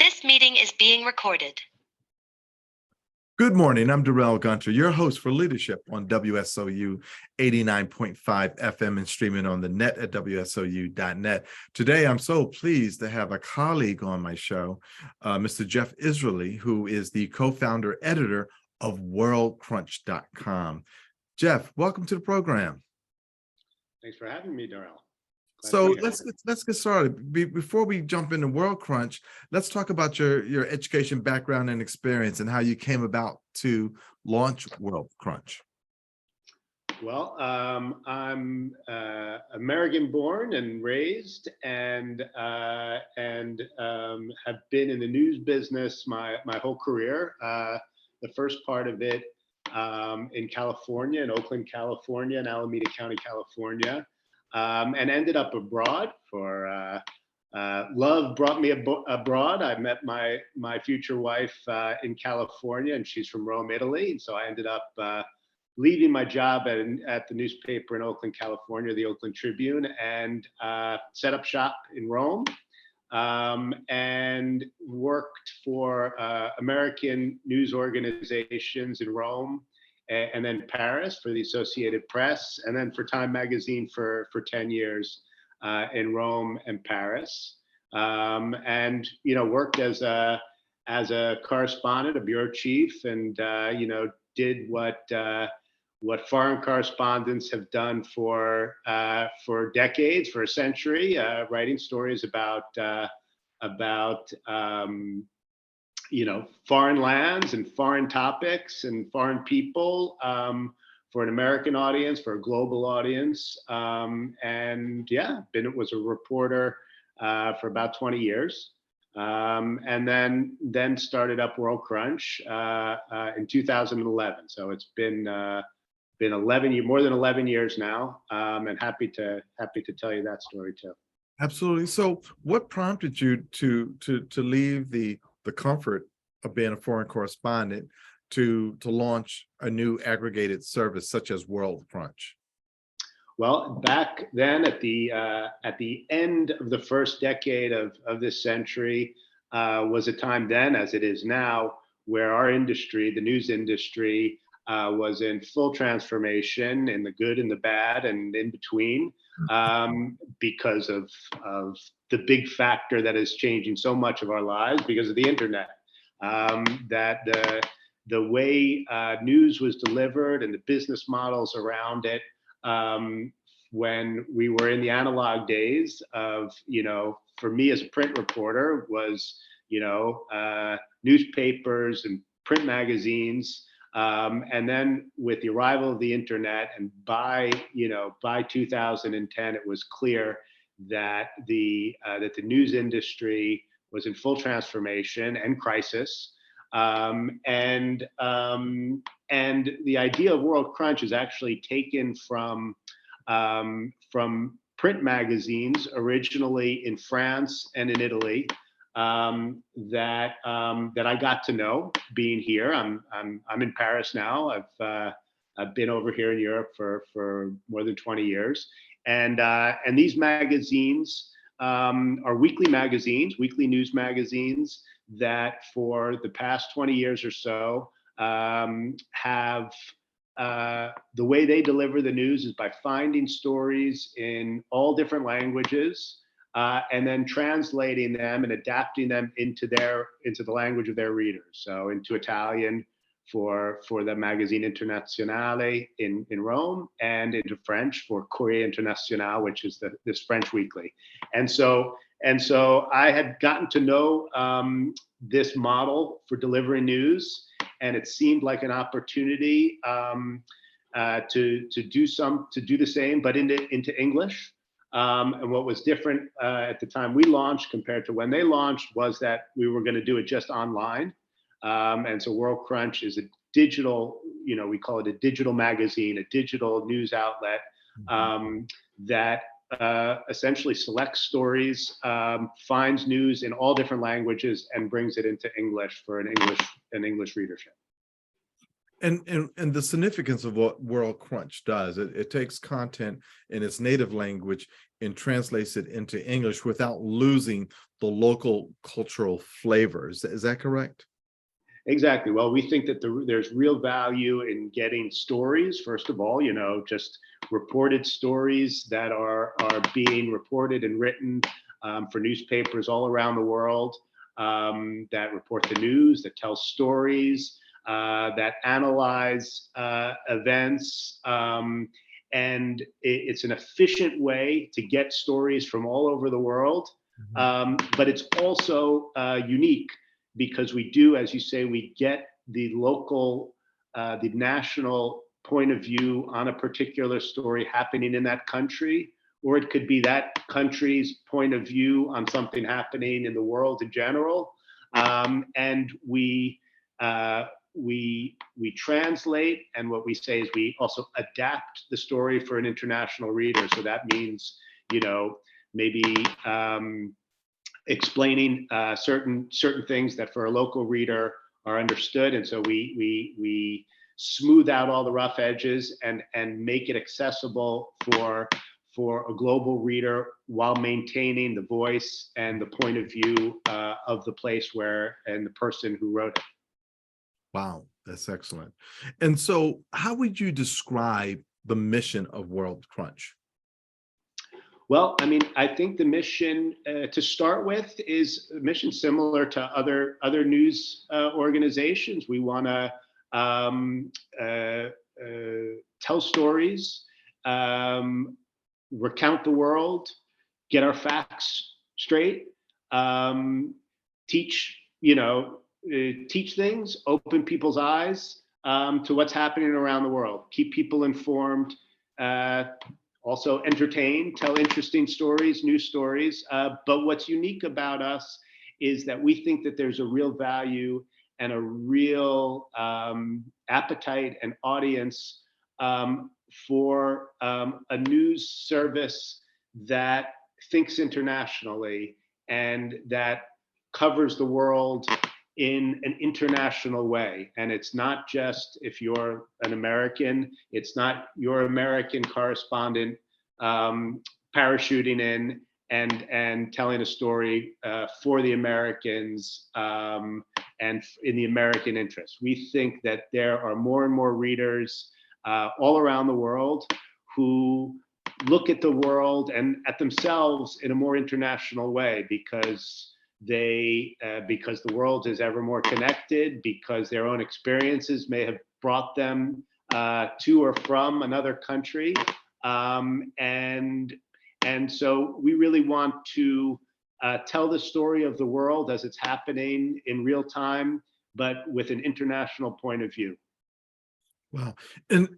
This meeting is being recorded. Good morning, I'm Darrell Gunter, your host for Leadership on WSOU 89.5 FM and streaming on the net at WSOU.net. Today, I'm so pleased to have a colleague on my show, Mr. Jeff Israely, who is the co-founder editor of Worldcrunch.com. Jeff, welcome to the program. Thanks for having me, Darrell. So let's get started. Before we jump into WorldCrunch, let's talk about your education background and experience and how you came about to launch WorldCrunch. Well, I'm American born and raised, and have been in the news business my whole career. The first part of it in California, in Oakland, California, and Alameda County, California. And ended up abroad for love brought me abroad. I met my future wife in California, and she's from Rome, Italy. And so I ended up leaving my job at the newspaper in Oakland, California, the Oakland Tribune, and set up shop in Rome, and worked for American news organizations in Rome, and then Paris for the Associated Press, and then for Time Magazine for 10 years in Rome and Paris, and worked as a correspondent, a bureau chief, and did what foreign correspondents have done for decades, for a century, writing stories about foreign lands and foreign topics and foreign people, for an American audience, for a global audience. And yeah, was a reporter for about 20 years. And then started up Worldcrunch in 2011. So it's been 11 more than 11 years now, and happy to tell you that story too. Absolutely. So what prompted you to leave the comfort of being a foreign correspondent to launch a new aggregated service such as Worldcrunch? Well, back then at the end of the first decade of this century, was a time then, as it is now, where our industry, the news industry, was in full transformation, in the good and the bad and in between, because of the big factor that is changing so much of our lives because of the internet. That the way news was delivered and the business models around it, when we were in the analog days of, for me as a print reporter, was newspapers and print magazines. And then with the arrival of the internet, and by 2010, it was clear that the news industry was in full transformation and crisis. And the idea of Worldcrunch is actually taken from print magazines originally in France and in Italy, that I got to know being here. I'm in Paris now. I've been over here in Europe for more than 20 years, and these magazines are weekly magazines, weekly news magazines that for the past 20 years or so have the way they deliver the news is by finding stories in all different languages, and then translating them and adapting them into the language of their readers. So into Italian for the magazine Internazionale in Rome, and into French for Courrier International, which is this French weekly. And so I had gotten to know this model for delivering news, and it seemed like an opportunity to do the same, but into English. And what was different at the time we launched compared to when they launched was that we were going to do it just online. And so Worldcrunch is a digital, we call it a digital magazine, a digital news outlet, that essentially selects stories, finds news in all different languages, and brings it into English for an English readership. And the significance of what Worldcrunch does, it takes content in its native language and translates it into English without losing the local cultural flavors. Is that correct? Exactly. Well, we think that there's real value in getting stories, first of all, just reported stories that are being reported and written for newspapers all around the world, that report the news, that tell stories, that analyze events. And it's an efficient way to get stories from all over the world. But it's also unique because we do, as you say, we get the local, the national point of view on a particular story happening in that country, or it could be that country's point of view on something happening in the world in general. And we translate, and what we say is we also adapt the story for an international reader. So that means, maybe explaining certain things that for a local reader are understood, and so we smooth out all the rough edges and make it accessible for a global reader while maintaining the voice and the point of view of the place where and the person who wrote it. Wow, that's excellent. And so, how would you describe the mission of Worldcrunch? Well, I mean, I think the mission to start with is a mission similar to other news organizations. We want to tell stories, recount the world, get our facts straight, teach teach things, open people's eyes to what's happening around the world, keep people informed. Also entertain, tell interesting stories, news stories. But what's unique about us is that we think that there's a real value and a real appetite and audience for a news service that thinks internationally and that covers the world in an international way. And it's not just if you're an American, it's not your American correspondent parachuting in and telling a story for the Americans and in the American interest. We think that there are more and more readers all around the world who look at the world and at themselves in a more international way because because the world is ever more connected, because their own experiences may have brought them to or from another country. And so we really want to tell the story of the world as it's happening in real time, but with an international point of view. Wow. And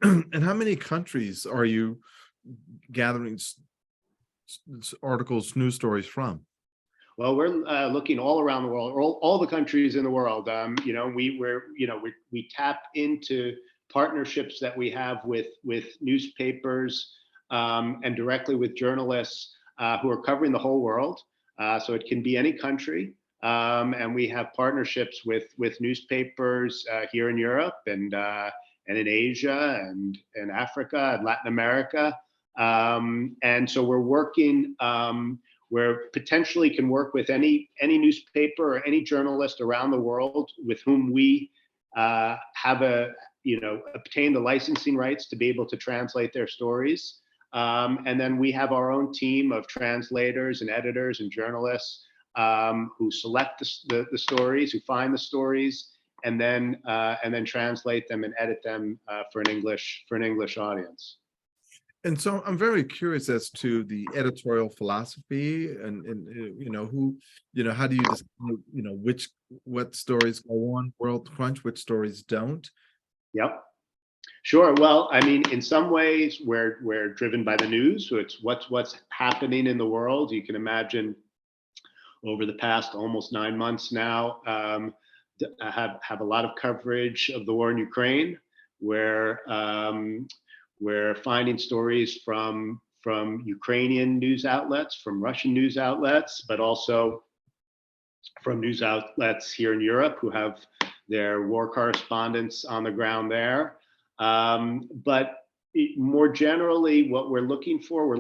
how many countries are you gathering articles, news stories from? Well, we're looking all around the world, all the countries in the world. We tap into partnerships that we have with newspapers and directly with journalists who are covering the whole world. So it can be any country, and we have partnerships with newspapers here in Europe and in Asia and in Africa and Latin America. And so we're working. Where potentially can work with any newspaper or any journalist around the world with whom we have obtained the licensing rights to be able to translate their stories. And then we have our own team of translators and editors and journalists who select the stories, who find the stories, and then translate them and edit them for an English audience. And so I'm very curious as to the editorial philosophy and who, how do you decide, what stories go on Worldcrunch, which stories don't? Yep. Sure. Well, I mean, in some ways we're driven by the news. So it's what's happening in the world. You can imagine over the past almost 9 months now, have a lot of coverage of the war in Ukraine, where we're finding stories from Ukrainian news outlets, from Russian news outlets, but also from news outlets here in Europe who have their war correspondents on the ground there. But more generally, what we're looking for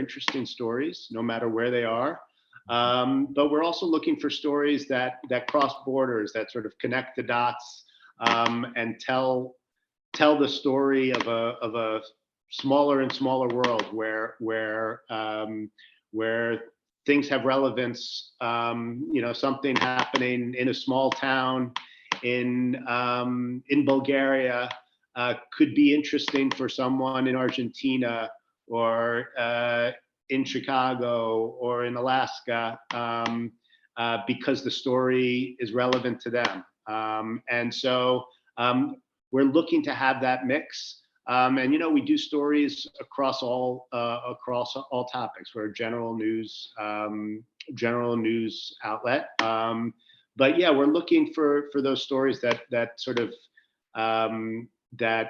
interesting stories, no matter where they are. But we're also looking for stories that cross borders, that sort of connect the dots, and tell the story of a smaller and smaller world where things have relevance. Something happening in a small town in Bulgaria could be interesting for someone in Argentina or in Chicago or in Alaska, because the story is relevant to them. And so we're looking to have that mix. And we do stories across all topics. We're a general news outlet. But yeah, we're looking for those stories that sort of that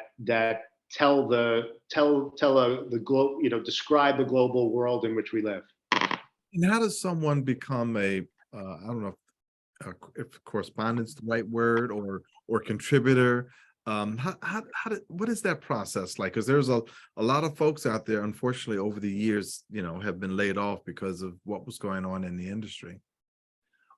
tell the globe, describe the global world in which we live. And how does someone become I don't know if correspondent's the right word or contributor? What is that process like? Because there's a lot of folks out there, unfortunately, over the years, have been laid off because of what was going on in the industry.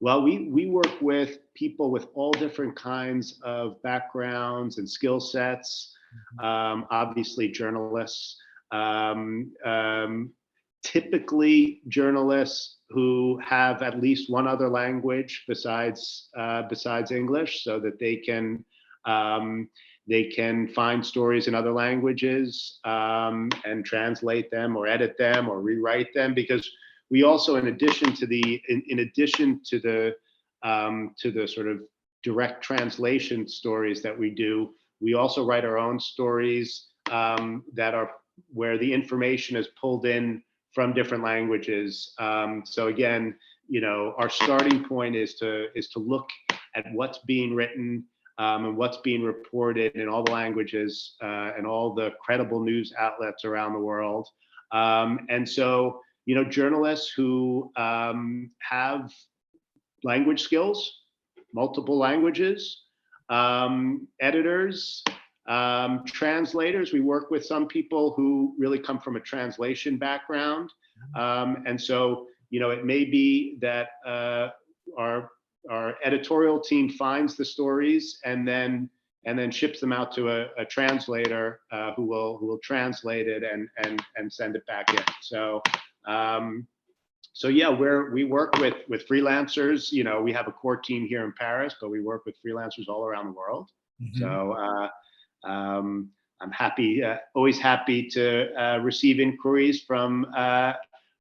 Well, we work with people with all different kinds of backgrounds and skill sets. Obviously, journalists, typically journalists who have at least one other language besides English, so that they can find stories in other languages, and translate them or edit them or rewrite them, because we also, in addition to the sort of direct translation stories that we do, we also write our own stories that are where the information is pulled in from different languages. So again, our starting point is to look at what's being written and what's being reported in all the languages and all the credible news outlets around the world. And so, journalists who have language skills, multiple languages, editors, translators. We work with some people who really come from a translation background. And so, it may be that our editorial team finds the stories and then ships them out to a translator who will translate it and send it back in. So yeah, we work with freelancers. We have a core team here in Paris, but we work with freelancers all around the world. Mm-hmm. So I'm always happy to receive inquiries from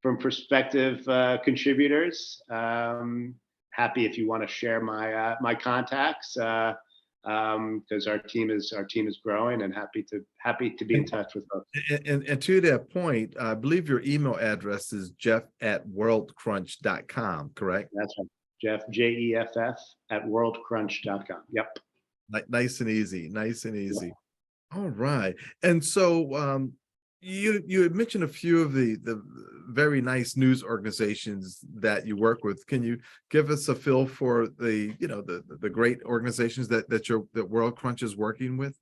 prospective contributors. Happy if you want to share my contacts, because our team is growing, and happy to be in touch with folks. And to that point, I believe your email address is jeff@worldcrunch.com, correct? That's right. Jeff, Jeff @worldcrunch.com. Yep. Nice and easy. Yeah. All right. And so you had mentioned a few of the very nice news organizations that you work with. Can you give us a feel for the great organizations that Worldcrunch is working with?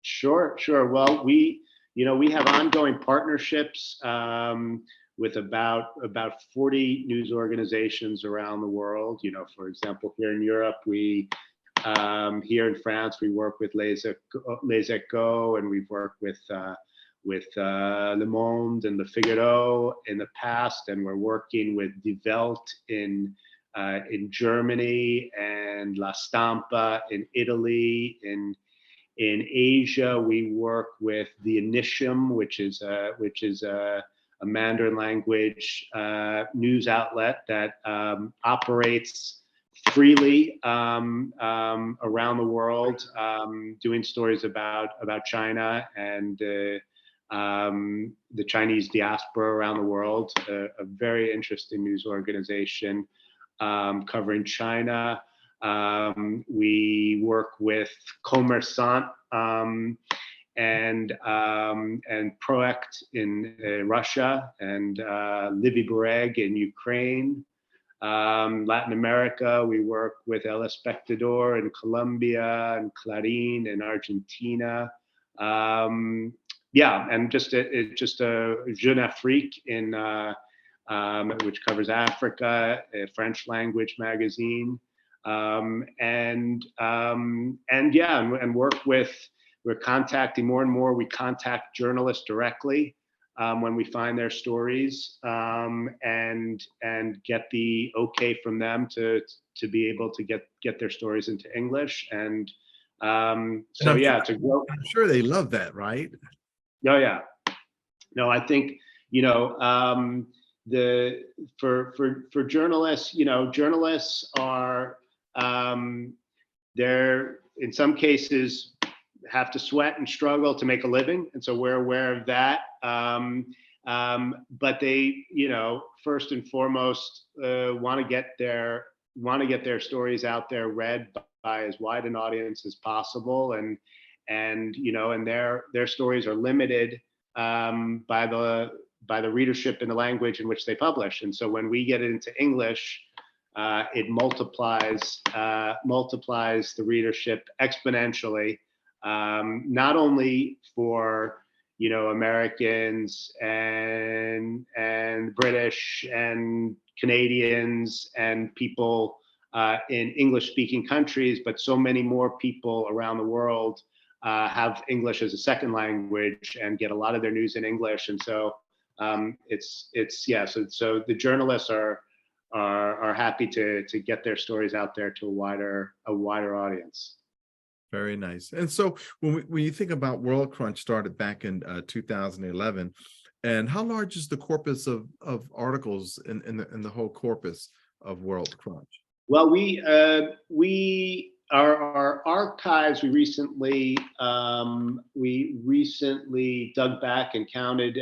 Sure. Well, we have ongoing partnerships with about 40 news organizations around the world. For example, here in Europe, here in France, we work with Les Echos, and we've worked with Le Monde and Le Figaro in the past, and we're working with Die Welt in Germany, and La Stampa in Italy. In Asia, we work with the Initium, which is a Mandarin language news outlet that operates freely around the world, doing stories about China and the Chinese diaspora around the world. A very interesting news organization covering China. We work with Kommersant and Projekt in Russia, and Livy Bereg in Ukraine. Latin America, we work with El Espectador in Colombia and Clarín in Argentina. Yeah, and just a Jeune Afrique in which covers Africa, a French language magazine, and work with. We're contacting more and more. We contact journalists directly when we find their stories, and get the okay from them to be able to get their stories into English. And so yeah, to grow. I'm sure they love that, right? Oh yeah. No, I think for journalists, journalists are they're in some cases have to sweat and struggle to make a living, and so we're aware of that. But they, first and foremost, want to get their stories out there, read by as wide an audience as possible, and their stories are limited by the readership in the language in which they publish. And so when we get it into English, it multiplies the readership exponentially, not only for Americans and British and Canadians and people in English-speaking countries, but so many more people around the world have English as a second language and get a lot of their news in English. And so so the journalists are happy to get their stories out there to a wider audience. Very nice. And so when you think about Worldcrunch started back in 2011, and how large is the corpus of articles in the whole corpus of Worldcrunch? Well, our archives, we recently dug back and counted,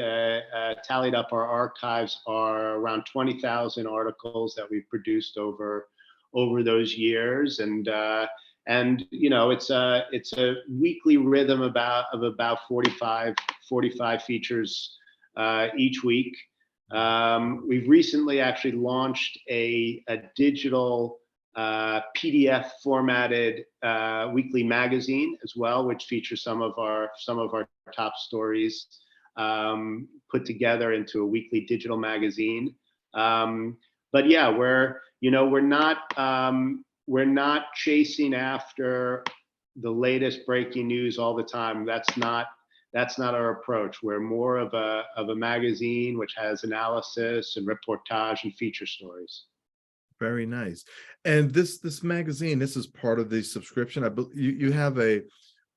tallied up our archives, are around 20,000 articles that we've produced over those years. And it's a weekly rhythm of about 45 features each week. We've recently actually launched a digital PDF formatted weekly magazine as well, which features some of our top stories put together into a weekly digital magazine. But yeah, we're not chasing after the latest breaking news all the time. That's not our approach. We're more of a magazine which has analysis and reportage and feature stories. Very nice. And this magazine, this is part of the subscription. You have a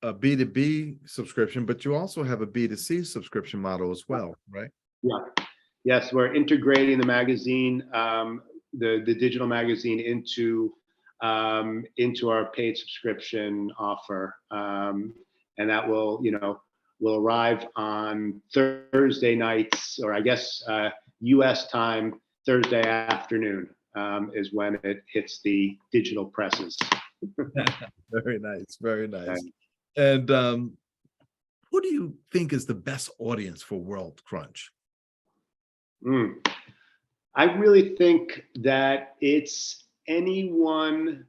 B2B subscription, but you also have a B2C subscription model as well, right? Yeah. Yes, we're integrating the magazine, the digital magazine into our paid subscription offer, and that will arrive on Thursday nights, or I guess U.S. time Thursday afternoon is when it hits the digital presses. Very nice, very nice. And who do you think is the best audience for Worldcrunch? I really think that it's anyone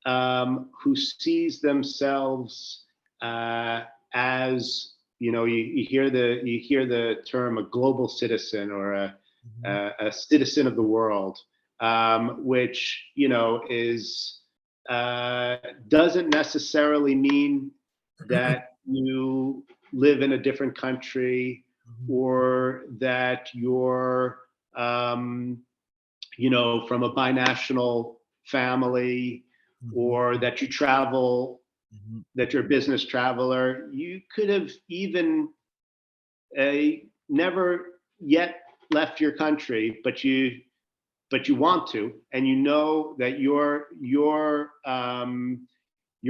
who sees themselves as, you hear the term a global citizen, or a citizen of the world, which is doesn't necessarily mean that you live in a different country, or that you're from a binational family, or that you travel, that you're a business traveler. You could have even never yet left your country, but you want to, and that your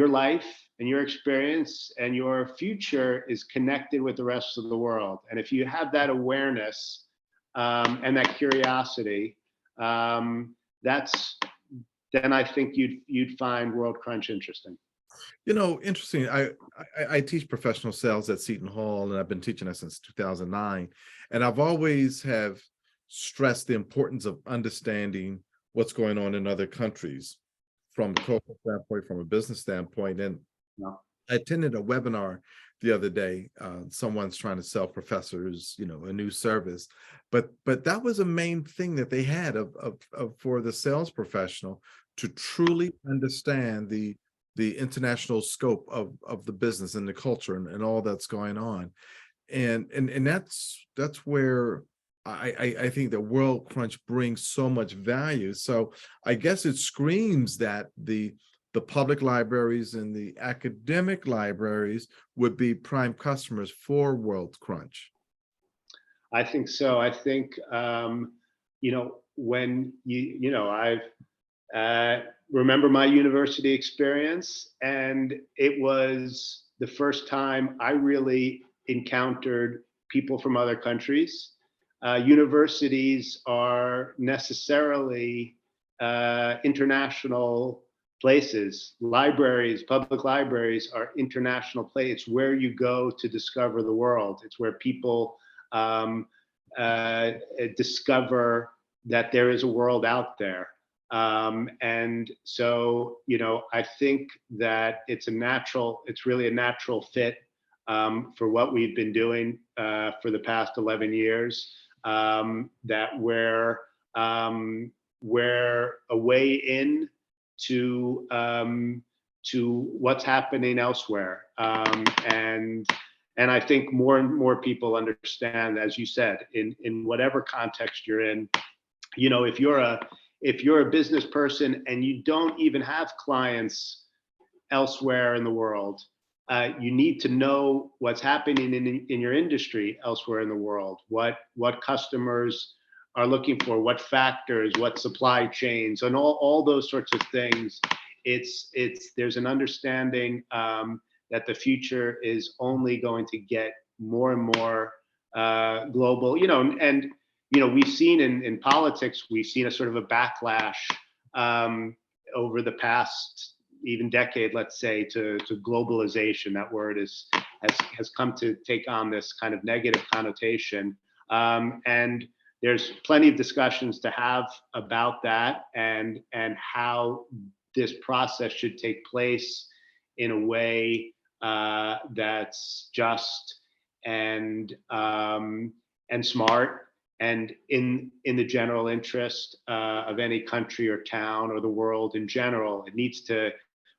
life and your experience and your future is connected with the rest of the world. And if you have that awareness and that curiosity, then I think you'd find Worldcrunch interesting. Interesting. I teach professional sales at Seton Hall, and I've been teaching that since 2009. And I've always have stressed the importance of understanding what's going on in other countries from a cultural standpoint, from a business standpoint. And No. I attended a webinar the other day. Someone's trying to sell professors, a new service, but that was a main thing that they had of for the sales professional to truly understand the international scope of the business and the culture and all that's going on, and that's where I think that Worldcrunch brings so much value. So I guess it screams that the public libraries and the academic libraries would be prime customers for Worldcrunch. I think so. I think, when I've remember my university experience, and it was the first time I really encountered people from other countries. Universities are necessarily international places. Libraries, public libraries are international places. It's where you go to discover the world. It's where people discover that there is a world out there. And so, I think that it's really a natural fit for what we've been doing for the past 11 years, that we're a way in to what's happening elsewhere. And I think more and more people understand, as you said, in whatever context you're in, if you're a business person and you don't even have clients elsewhere in the world, you need to know what's happening in your industry elsewhere in the world, what customers are looking for, what factors, what supply chains, and all those sorts of things. There's an understanding that the future is only going to get more and more global, and we've seen in politics, we've seen a sort of a backlash over the past even decade, let's say, to globalization. That word has come to take on this kind of negative connotation. And there's plenty of discussions to have about that, and how this process should take place in a way that's just and smart, and in the general interest of any country or town or the world in general.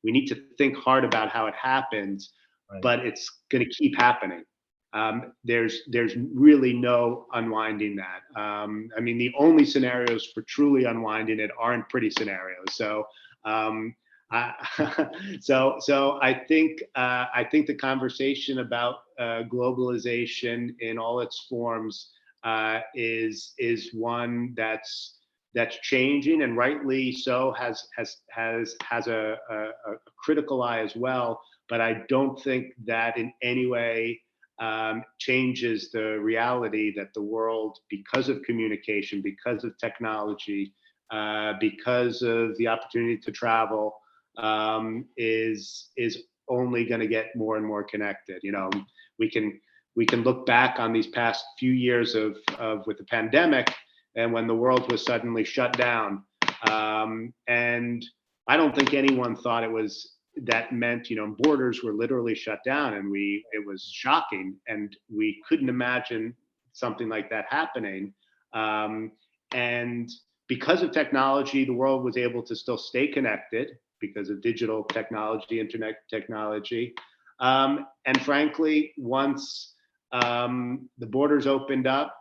We need to think hard about how it happens, right, but it's going to keep happening. There's really no unwinding that. I mean, the only scenarios for truly unwinding it aren't pretty scenarios. So so I think the conversation about globalization in all its forms is one that's changing, and rightly so, has a critical eye as well. But I don't think that in any way changes the reality that the world, because of communication, because of technology, because of the opportunity to travel, is only going to get more and more connected. We can look back on these past few years of with the pandemic, and when the world was suddenly shut down, and I don't think anyone thought that meant borders were literally shut down, and it was shocking, and we couldn't imagine something like that happening. And because of technology, the world was able to still stay connected because of digital technology, internet technology. And frankly, once the borders opened up,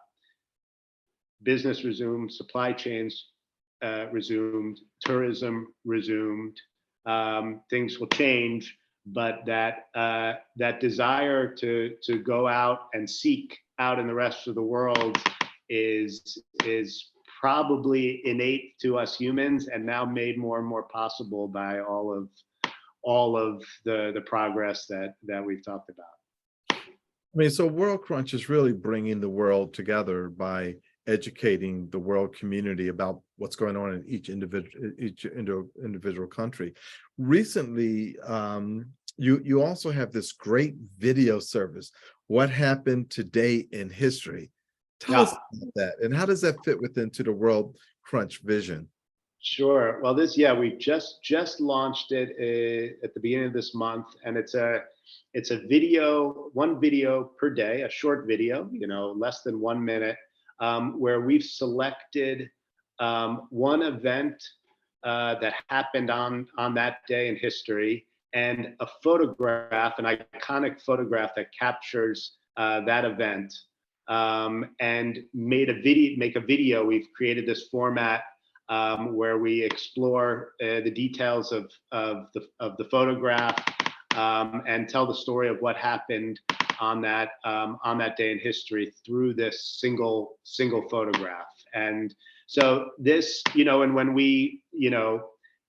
business resumed, supply chains resumed, tourism resumed. Things will change, but that desire to go out and seek out in the rest of the world is probably innate to us humans, and now made more and more possible by all of the progress that we've talked about. I mean, so Worldcrunch is really bringing the world together by educating the world community about what's going on in each individual country. Recently, you also have this great video service, What Happened Today in History. Tell us about that, and how does that fit into the Worldcrunch vision? Sure. Well, we just launched it at the beginning of this month, and it's a video, one video per day, a short video, less than 1 minute, where we've selected one event that happened on that day in history, and a photograph, an iconic photograph that captures that event, and make a video. We've created this format where we explore the details of the photograph, and tell the story of what happened on that day in history through this single photograph. And so this, and when we,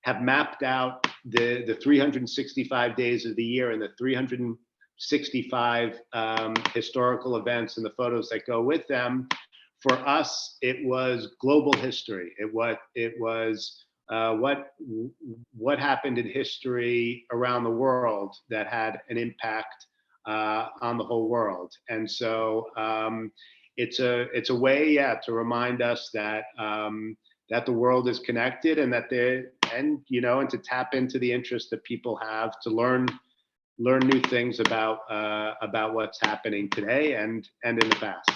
have mapped out the 365 days of the year and the 365 historical events and the photos that go with them, for us, it was global history. It was what happened in history around the world that had an impact on the whole world. And so it's a way, to remind us that that the world is connected, and that and to tap into the interest that people have to learn new things about what's happening today and in the past.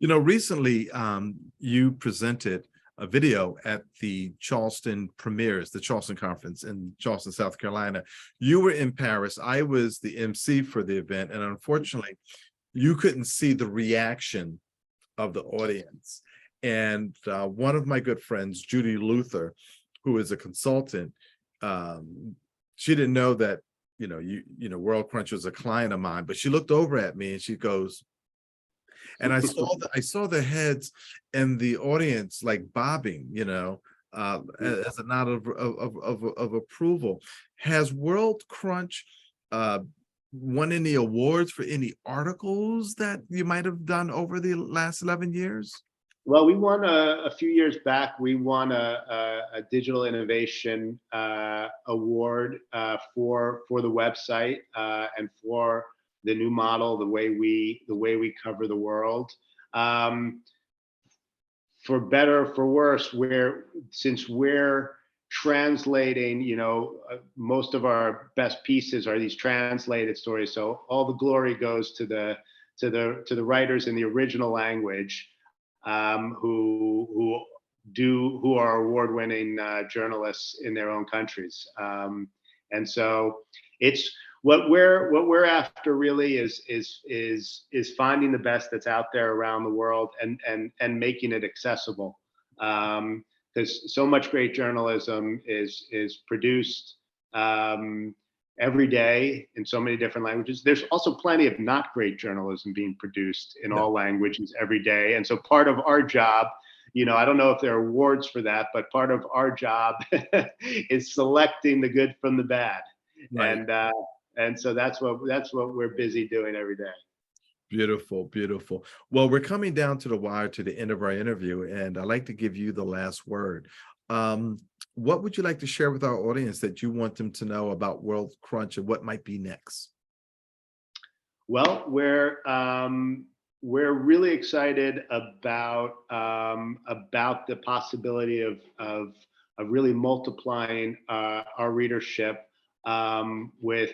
Recently, you presented a video at the Charleston premieres, the Charleston Conference in Charleston, South Carolina. You were in Paris. I was the MC for the event, and unfortunately, you couldn't see the reaction of the audience. And one of my good friends, Judy Luther, who is a consultant, she didn't know that Worldcrunch was a client of mine, but she looked over at me and she goes, and I saw the heads and the audience like bobbing, as a nod of approval. Has Worldcrunch won any awards for any articles that you might have done over the last 11 years? Well, we won a few years back. We won a digital innovation award for the website and for the new model, the way we cover the world. For better or for worse, since we're translating, most of our best pieces are these translated stories. So all the glory goes to the writers in the original language, who are award-winning journalists in their own countries. And so it's what we're after really is finding the best that's out there around the world and making it accessible. Because so much great journalism is produced every day in so many different languages. There's also plenty of not great journalism being produced in all languages every day. And so part of our job, I don't know if there are awards for that, but part of our job is selecting the good from the bad. Right. And so that's what we're busy doing every day. Beautiful, beautiful. Well, we're coming down to the wire to the end of our interview, and I'd like to give you the last word. What would you like to share with our audience that you want them to know about Worldcrunch and what might be next? Well, we're really excited about the possibility of really multiplying our readership with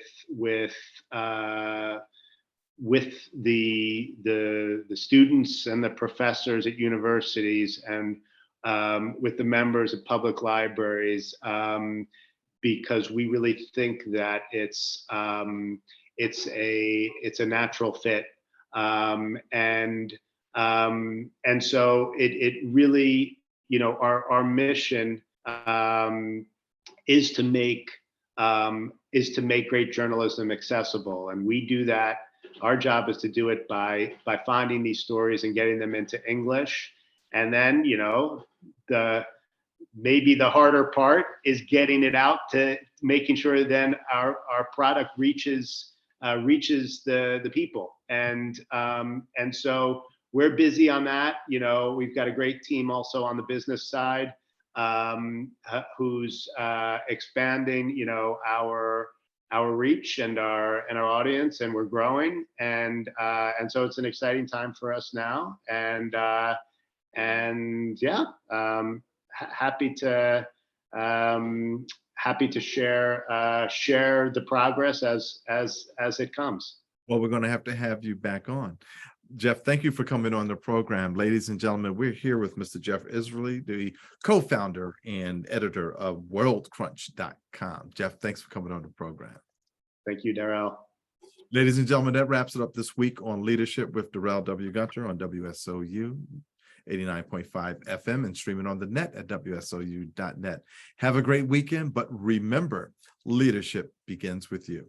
the students and the professors at universities, and with the members of public libraries, because we really think that it's a natural fit, and so it really, our mission is to make great journalism accessible, and we do that. Our job is to do it by finding these stories and getting them into English. And then, maybe the harder part is getting it out, to making sure then our product reaches the people. And so we're busy on that. We've got a great team also on the business side, who's expanding, our reach and our audience, and we're growing. And so it's an exciting time for us now. And happy to share the progress as it comes. Well, we're going to have you back on. Jeff, thank you for coming on the program. Ladies and gentlemen, we're here with Mr. Jeff Israely, the co-founder and editor of Worldcrunch.com. Jeff, thanks for coming on the program. Thank you, Darrell. Ladies and gentlemen, that wraps it up this week on Leadership with Darrell W. Gunter on WSOU 89.5 FM and streaming on the net at WSOU.net. Have a great weekend, but remember, leadership begins with you.